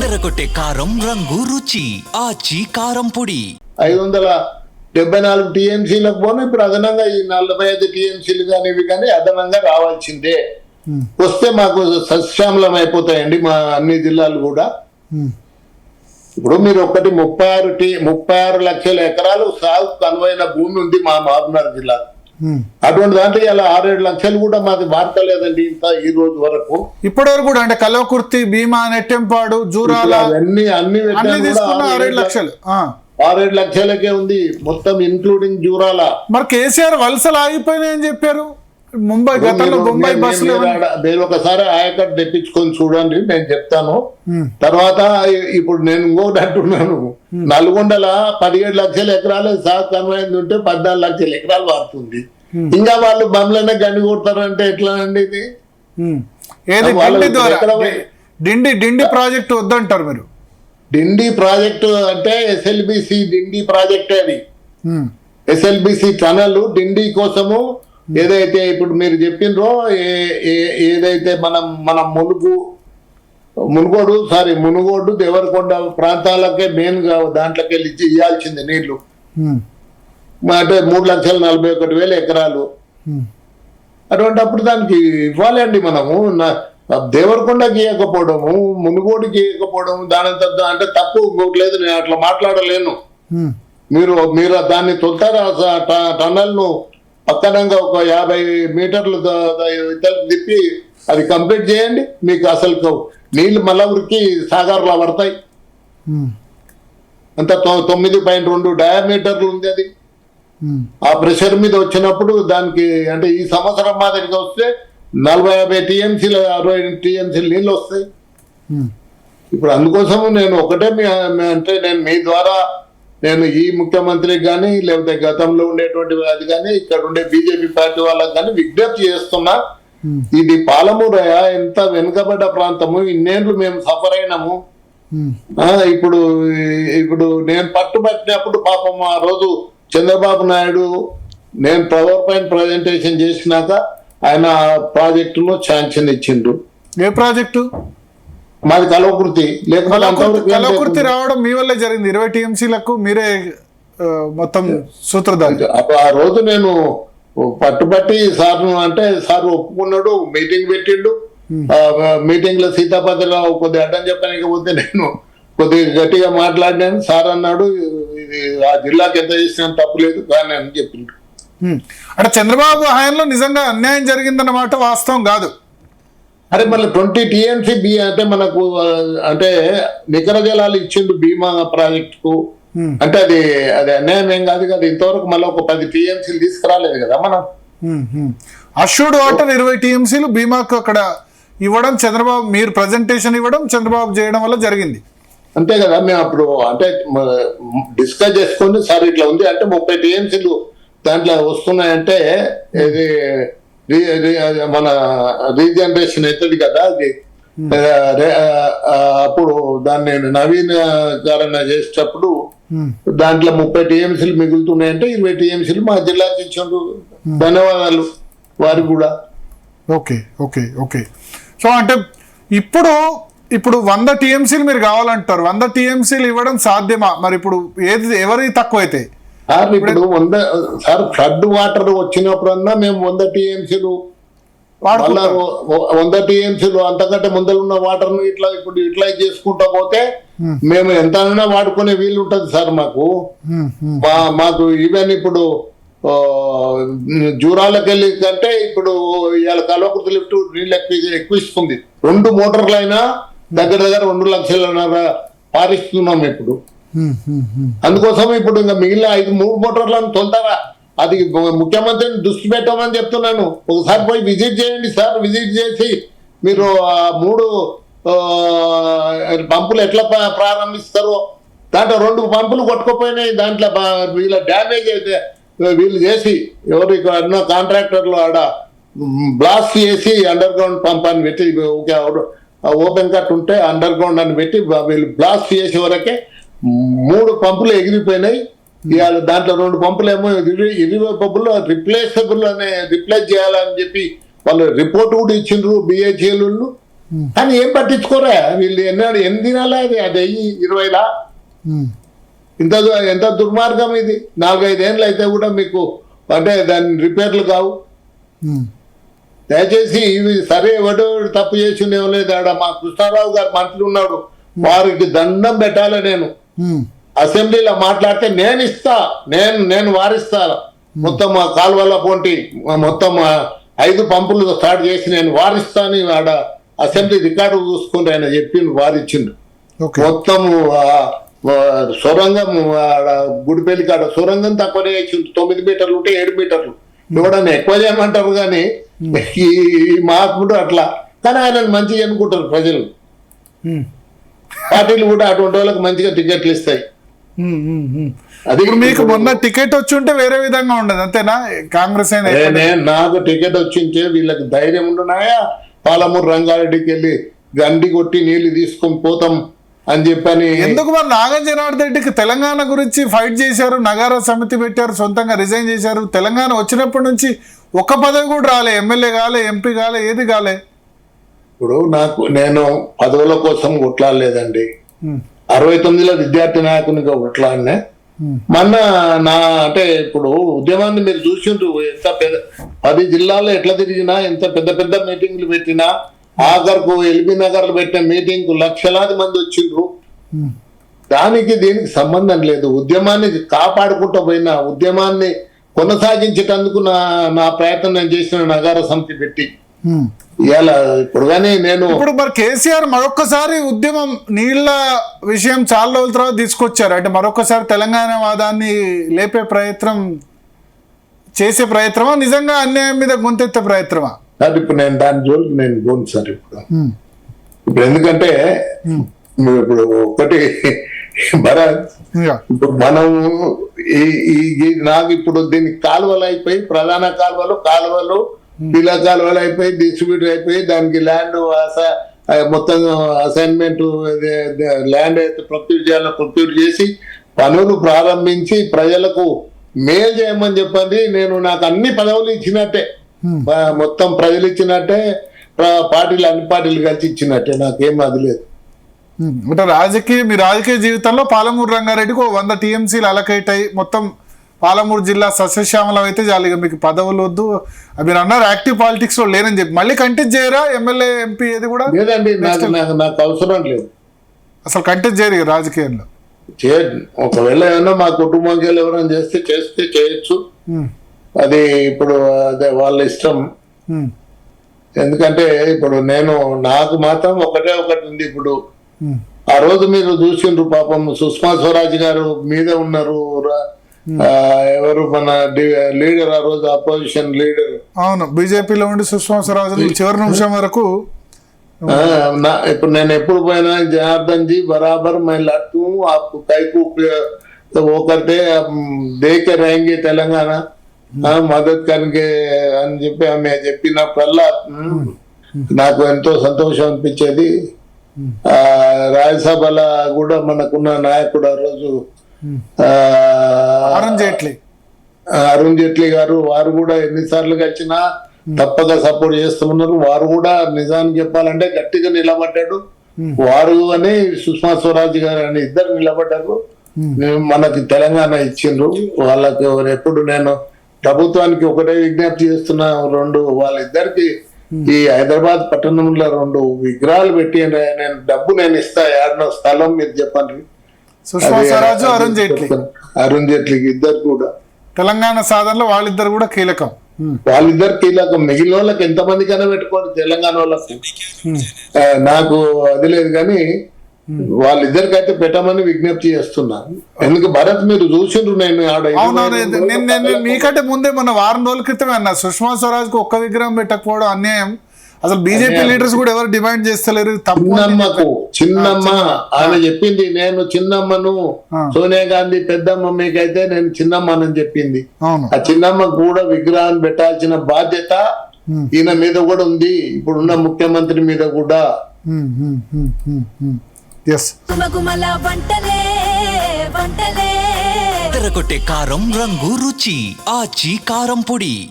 అదరగొట్టే కారం రంగు రుచి ఆచి కారం పొడి 574 టీఎంసీలకు పోను. ఇప్పుడు అదనంగా ఈ 45 టీఎంసీలు కానీ ఇవి కానీ అదనంగా రావాల్సిందే. వస్తే మాకు సస్యామలం అయిపోతాయండి మా అన్ని జిల్లాలు కూడా. ఇప్పుడు మీరు ఒకటి 36 లక్షల ఎకరాలు సాగుకు అనువైన భూమి ఉంది మా మహబూబ్నగర్ జిల్లా. అటువంటి దాంట్లో ఇలా 6-7 లక్షలు కూడా మాది వార్తలేదండి ఇంత ఈ రోజు వరకు. ఇప్పటి వరకు కూడా అంటే కల్వకుర్తి, భీమా, నెట్టెంపాడు, జూరాల అన్ని 6-7 లక్షలు 6-7 లక్షలకే ఉంది మొత్తం ఇన్క్లూడింగ్ జూరాల. మరి కేసీఆర్ వలసలు ఆగిపోయినాయని చెప్పారు. ముంబై గతంలో ముంబై బస్సులు మీరు ఒకసారి ఆయకట్ తెప్పించుకొని చూడండి, నేను చెప్తాను. తర్వాత ఇప్పుడు నేను ఇంకోటి అంటున్నాను, నల్గొండల 17 లక్షల ఎకరాలు సాగు కన్వైంది ఉంటే 14 లక్షల ఎకరాలు వాడుతుంది. ఇంకా వాళ్ళు బండ్లనే గండి కొడతారంటే ఎట్లా అండి ఇది? డిండి ప్రాజెక్ట్ వద్దంటారు మీరు. డిండి ప్రాజెక్టు అంటే ఎస్ఎల్బిసి డిండి ప్రాజెక్ట్. అది ఎస్ఎల్బిసి టనల్ డిండి కోసము ఏదైతే ఇప్పుడు మీరు చెప్పినరో, ఏదైతే మనం మునుగోడు దేవరకొండ ప్రాంతాలకే మెయిన్ గా దాంట్లోకి వెళ్ళి ఇవ్వాల్సింది నీళ్లు. అంటే 3,41,000 ఎకరాలు. అటువంటిప్పుడు దానికి ఇవ్వాలి అండి మనము. దేవరకొండకి ఇవ్వకపోవడము, మునుగోడుకి ఇవ్వకపోవడము దానంత అంటే తప్పు ఇంకోటి లేదు. నేను అట్లా మాట్లాడలేను. మీరు దాన్ని తొలతారా టనల్ ను పక్కనంగా ఒక 50 మీటర్లు తిప్పి అది కంప్లీట్ చేయండి. మీకు అసలు నీళ్లు మళ్ళా ఉరికి సాగర్లా పడతాయి. అంత 9.2 డయామీటర్లు ఉంది అది. ఆ ప్రెషర్ మీద వచ్చినప్పుడు దానికి అంటే ఈ సంవత్సరం మాదిరిగా వస్తే 40-50 టీఎంసీలు 60 టీఎంసీలు నీళ్ళు వస్తాయి. ఇప్పుడు అందుకోసము నేను ఒకటే అంటే నేను మీ ద్వారా నేను ఈ ముఖ్యమంత్రికి కానీ లేకపోతే గతంలో ఉండేటువంటి అది కానీ ఇక్కడ ఉండే బీజేపీ పార్టీ వాళ్ళకి కానీ విజ్ఞప్తి చేస్తున్నా, ఇది పాలమూరయ ఎంత వెనుకబడ్డ ప్రాంతము, ఇన్నేళ్లు మేము సఫర్ అయినాము. ఇప్పుడు నేను పట్టుబట్టినప్పుడు పాపం ఆ రోజు చంద్రబాబు నాయుడు నేను పవర్ పాయింట్ ప్రజెంటేషన్ చేసినాక ఆయన ప్రాజెక్టులో శాంక్షన్ ఇచ్చిండు. ఏ ప్రాజెక్టు? మాది కల్వకుర్తి. కల్వకుర్తి రావడం మీ వల్లే జరిగింది. 20 టీఎంసీలకు మీరే మొత్తం సూత్రధారి. ఆ రోజు నేను పట్టుబట్టి సార్ను అంటే సార్ ఒప్పుకున్నాడు, మీటింగ్ పెట్టిండు. మీటింగ్ లో సీతాపతిరావు కొద్దిగా అడ్డం చెప్పకపోతే నేను కొద్దిగా గట్టిగా మాట్లాడినాను. సార్ అన్నాడు ఇది ఆ జిల్లాకి ఎంత చేసినా తప్పు లేదు కానీ అని చెప్పిండు. అంటే చంద్రబాబు హయాంలో నిజంగా అన్యాయం జరిగిందన్నమాట వాస్తవం కాదు. అరే మళ్ళీ 20 టీఎంసీ అంటే మనకు అంటే నికర జలాలు ఇచ్చిండు భీమా ప్రాజెక్టుకు. అంటే అది అన్యాయం ఏం కాదు కదా. ఇంతవరకు మళ్ళీ ఒక 10 టీఎంసీలు తీసుకురాలేదు కదా మనం. అష్యూర్డ్ వాటర్ 20 టీఎంసీలు భీమాకు అక్కడ ఇవ్వడం, చంద్రబాబు మీరు ప్రజెంటేషన్ ఇవ్వడం, చంద్రబాబు చేయడం వల్ల జరిగింది. అంతే కదా. మేము అప్పుడు అంటే డిస్కస్ చేసుకుని సార్ ఇట్లా ఉంది అంటే 30 టీఎంసీలు దాంట్లో వస్తున్నాయంటే ఇది మన రీజనరేషన్ అవుతుంది కదా. అది అప్పుడు దాన్ని నవీకరణ చేసేటప్పుడు దాంట్లో 30 టీఎంసీలు మిగులుతున్నాయంటే 20 టీఎంసీలు మా జిల్లాకి ఇచ్చిండ్రు. ధన్యవాదాలు వారికి కూడా. Okay okay okay. సో అంటే ఇప్పుడు 100 టీఎంసీలు మీరు కావాలంటారు. 100 టీఎంసీలు ఇవ్వడం సాధ్యమా? మరి ఇప్పుడు ఎవరి తక్కువ అయితే సార్ ఇప్పుడు ఫ్లడ్ వాటర్ వచ్చినప్పుడన్నా మేము 100 టీఎంసీలు 100 టీఎంసీలు అంతకంటే ముందరున్న వాటర్ ను ఇట్లా ఇప్పుడు యూటిలైజ్ చేసుకుంటా పోతే మేము ఎంతైనా వాడుకునే వీలు ఉంటది సార్ మాకు. మాకు ఈవెన్ ఇప్పుడు జూరాలకెళ్ళి కంటే ఇప్పుడు ఇవాళ కల్వకుర్తి లిఫ్ట్ నీళ్ళు ఎక్కువ ఇస్తుంది. 2 మోటార్లైనా దగ్గర 2 లక్షలన్నర పారిస్తున్నాం ఇప్పుడు. అందుకోసం ఇప్పుడు ఇంకా మిగిలిన 3 మోటార్లను తొలతారా అది ముఖ్యమంత్రిని దృష్టి పెట్టమని చెప్తున్నాను. ఒకసారి పోయి విజిట్ చేయండి సార్. విజిట్ చేసి మీరు 3 పంపులు ఎట్లా ప్రారంభిస్తారో దాంట్లో 2 పంపులు కొట్టుకుపోయినాయి. దాంట్లో వీళ్ళ డ్యామేజ్ అయితే వీళ్ళు చేసి ఎవరు ఇక్కడ కాంట్రాక్టర్లు ఆడ బ్లాస్ట్ చేసి అండర్ గ్రౌండ్ పంప్ అని పెట్టి ఓపెన్ కట్ ఉంటే అండర్ గ్రౌండ్ అని పెట్టి వీళ్ళు బ్లాస్ట్ చేసే వరకే 3 పంపులు ఎగిరిపోయినాయి. ఇవాళ దాంట్లో 2 పంపులు ఏమో 20 పంపులు రిప్లేస్ చేయాలని చెప్పి వాళ్ళు రిపోర్ట్ కూడా ఇచ్చిండ్రు BHEL. కానీ ఏం పట్టించుకోరా వీళ్ళు ఎన్ని దినాలా అది 20లా ఎంత దుర్మార్గం ఇది. 4-5 ఏళ్ళు అయితే కూడా మీకు అంటే దాని రిపేర్లు కావు. దయచేసి ఇవి సరే ఎవడో తప్పు చేసింది ఏం లేదు. ఆడ మా కృష్ణారావు గారు మంత్రి ఉన్నాడు, వారికి దండం పెట్టాలి. నేను అసెంబ్లీలో మాట్లాడితే నేను వారిస్తా మొత్తం ఆ కాలువల పొంటి మొత్తం 5 పంపులు స్టార్ట్ చేసి నేను వారిస్తాను. ఆడ అసెంబ్లీ రికార్డు చూసుకుని ఆయన చెప్పిండు, వారిచ్చిండు. మొత్తం సొరంగం గుడిపల్లి కాడ సొరంగం తక్కువనే వేసిండు. 9 మీటర్లు ఉంటే 7 మీటర్లు ఎవడన్నా ఎక్కువ చేయమంటారు కానీ ఈ మహాత్ముడు అట్లా. కానీ ఆయనను మంచిగా అనుకుంటారు ప్రజలు. పార్టీలు కూడా అటువంటి వాళ్ళకి మంచిగా టికెట్లు ఇస్తాయి. అది మీకు మొన్న టికెట్ వచ్చి ఉంటే వేరే విధంగా ఉండదు అంతేనా? కాంగ్రెస్ నాకు టికెట్ వచ్చింటే వీళ్ళకి ధైర్యం ఉండున్నాయా పాలమూరు రంగారెడ్డికి వెళ్ళి గండి కొట్టి నీళ్లు తీసుకొని పోతాం అని చెప్పని. ఎందుకు మరి నాగం జనార్దన్ రెడ్డికి తెలంగాణ గురించి ఫైట్ చేశారు, నగారా సమితి పెట్టారు, సొంతంగా రిజైన్ చేశారు. తెలంగాణ వచ్చినప్పటి నుంచి ఒక్క పదవి కూడా రాలే, ఎమ్మెల్యే కాలే, ఎంపీ కాలే, ఏది కాలే. ఇప్పుడు నేను పదవుల కోసం కొట్లాడలేదండి. 69లో విద్యార్థి నాయకునిగా కొట్లాడినా. మొన్న అంటే ఇప్పుడు ఉద్యమాన్ని మీరు చూసిండ్రు, ఎంత 10 జిల్లాల్లో ఎట్లా తిరిగినా, ఎంత పెద్ద మీటింగ్లు పెట్టినా, ఆఖరుకు ఎల్బీ నగర్లు పెట్టిన మీటింగ్ లక్షలాది మంది వచ్చిండ్రు. దానికి దీనికి సంబంధం లేదు. ఉద్యమాన్ని కాపాడుకుంటూ పోయినా, ఉద్యమాన్ని కొనసాగించేటందుకు నా ప్రయత్నం నేను చేసిన నగార సమితి పెట్టి ఇవాళ ఇప్పుడు కానీ నేను ఇప్పుడు మరి కేసీఆర్ మరొకసారి ఉద్యమం నీళ్ల విషయం చాలా రోజుల తర్వాత తీసుకొచ్చారు. అంటే మరొకసారి తెలంగాణ వాదాన్ని లేపే ప్రయత్నం చేసే ప్రయత్నమా, నిజంగా అన్యాయం మీద గొంతెత్తే ప్రయత్నమా? ఇప్పుడు నేను దాని జోలికి నేను పోను సార్. ఇప్పుడు ఎందుకంటే ఇప్పుడు ఒకటి భరత్, ఇప్పుడు మనం నాకు ఇప్పుడు దీనికి కాలువలు అయిపోయి, ప్రధాన కాలువలు పిల్ల కాలువలు అయిపోయి, డిస్ట్రిబ్యూటర్ అయిపోయి, దానికి ల్యాండ్ మొత్తం అసైన్మెంట్ ల్యాండ్ అయితే ప్రొక్యూర్ చేసి పనులు ప్రారంభించి ప్రజలకు మేలు చేయమని చెప్పండి. నాకు అన్ని పదవులు ఇచ్చినట్టే, మొత్తం ప్రజలు ఇచ్చినట్టే, అన్ని పార్టీలు కలిసి ఇచ్చినట్టే, నాకేం అది లేదు. అంటే మీ రాజకీయ జీవితంలో పాలమూరు రంగారెడ్డికి 100 టీఎంసీలు అలకేట్ అయ్యి మొత్తం పాలమూరు జిల్లా సస్యశ్యామలం అయితే చాలు, మీకు పదవులు వద్దు. మీరు అన్నారు యాక్టివ్ పాలిటిక్స్ లో లేనని చెప్పి, మళ్ళీ కంటెస్ట్ చేయరా? ఎమ్మెల్యే ఎంపీ ఏది కూడా లేదండి, నాకు అవసరం లేదు. అసలు కంటెస్ట్ చేయరు రాజకీయంలో. ఒకవేళ ఏమన్నా మా కుటుంబంకి ఎవరైనా చేస్తే చేయొచ్చు. అది ఇప్పుడు అదే వాళ్ళ ఇష్టం. ఎందుకంటే ఇప్పుడు నాకు మాత్రం ఒకటి ఉంది. ఇప్పుడు ఆ రోజు మీరు చూసిండ్రు, పాపం సుష్మా స్వరాజ్ గారు మీద ఉన్నారు. ఎవరు మన లీడర్, ఆ రోజు అపోజిషన్ లీడర్, అవును, బీజేపీలో ఉండి సుష్మా స్వరాజ్ చివరి నిమిషం వరకు. ఇప్పుడు నేను ఎప్పుడు పోయినా జనార్దన్ జీ బరాబర్ मैं लड़ता हूँ, आपको कई को वो करते दे के रहेंगे తెలంగాణ మద్దతు కనుక అని చెప్పి ఆమె చెప్పినప్పుడల్లా నాకు ఎంతో సంతోషం అనిపించేది. రాజ్యసభలో కూడా మనకున్న నాయకుడు ఆ రోజు అరుణ్ జైట్లీ గారు, వారు కూడా ఎన్నిసార్లు కలిసినా తప్పక సపోర్ట్ చేస్తున్నారు. వారు కూడా నిజానికి చెప్పాలంటే గట్టిగా నిలబడ్డాడు. వారు అని సుష్మా స్వరాజ్ గారు అని ఇద్దరు నిలబడ్డారు. మనకి తెలంగాణ ఇచ్చిండ్రు. వాళ్ళకి ఎప్పుడు నేను ప్రభుత్వానికి ఒకటే విజ్ఞప్తి చేస్తున్నా, వాళ్ళిద్దరికి ఈ హైదరాబాద్ పట్టణంలో 2 విగ్రహాలు పెట్టి డబ్బు నేను ఇస్తా, ఏడనో స్థలం మీరు చెప్పండి. సుష్మా స్వరాజ్, అరుణ్ జైట్లీకి ఇద్దరు కూడా తెలంగాణ సాధనలో వాళ్ళిద్దరు కూడా కీలకం. మిగిలిన వాళ్ళకి ఎంతమందికైనా పెట్టుకోండి తెలంగాణ వాళ్ళకి, నాకు అది లేదు. కానీ వాళ్ళిద్దరికైతే పెట్టమని విజ్ఞప్తి చేస్తున్నాను. ఎందుకు భరత్ మీరు చూసిండ్రు, నేను మీకంటే ముందే మన వారం రోజుల క్రితమే అన్నా, సుష్మా స్వరాజ్ కు ఒక్క విగ్రహం పెట్టకపోవడం అన్యాయం. అసలు బీజేపీ లీడర్స్ కూడా ఎవరు డిమాండ్ చేస్తలేరు. చిన్నమ్మ ఆమె చెప్పింది, నేను చిన్నమ్మను, సోనియా గాంధీ పెద్దమ్మ మీకైతే నేను చిన్నమ్మనని చెప్పింది. ఆ చిన్నమ్మ కూడా విగ్రహాన్ని పెట్టాల్సిన బాధ్యత ఈయన మీద కూడా ఉంది, ఇప్పుడున్న ముఖ్యమంత్రి మీద కూడా. తెరకొట్టే కారం రంగు రుచి ఆచి కారం పొడి.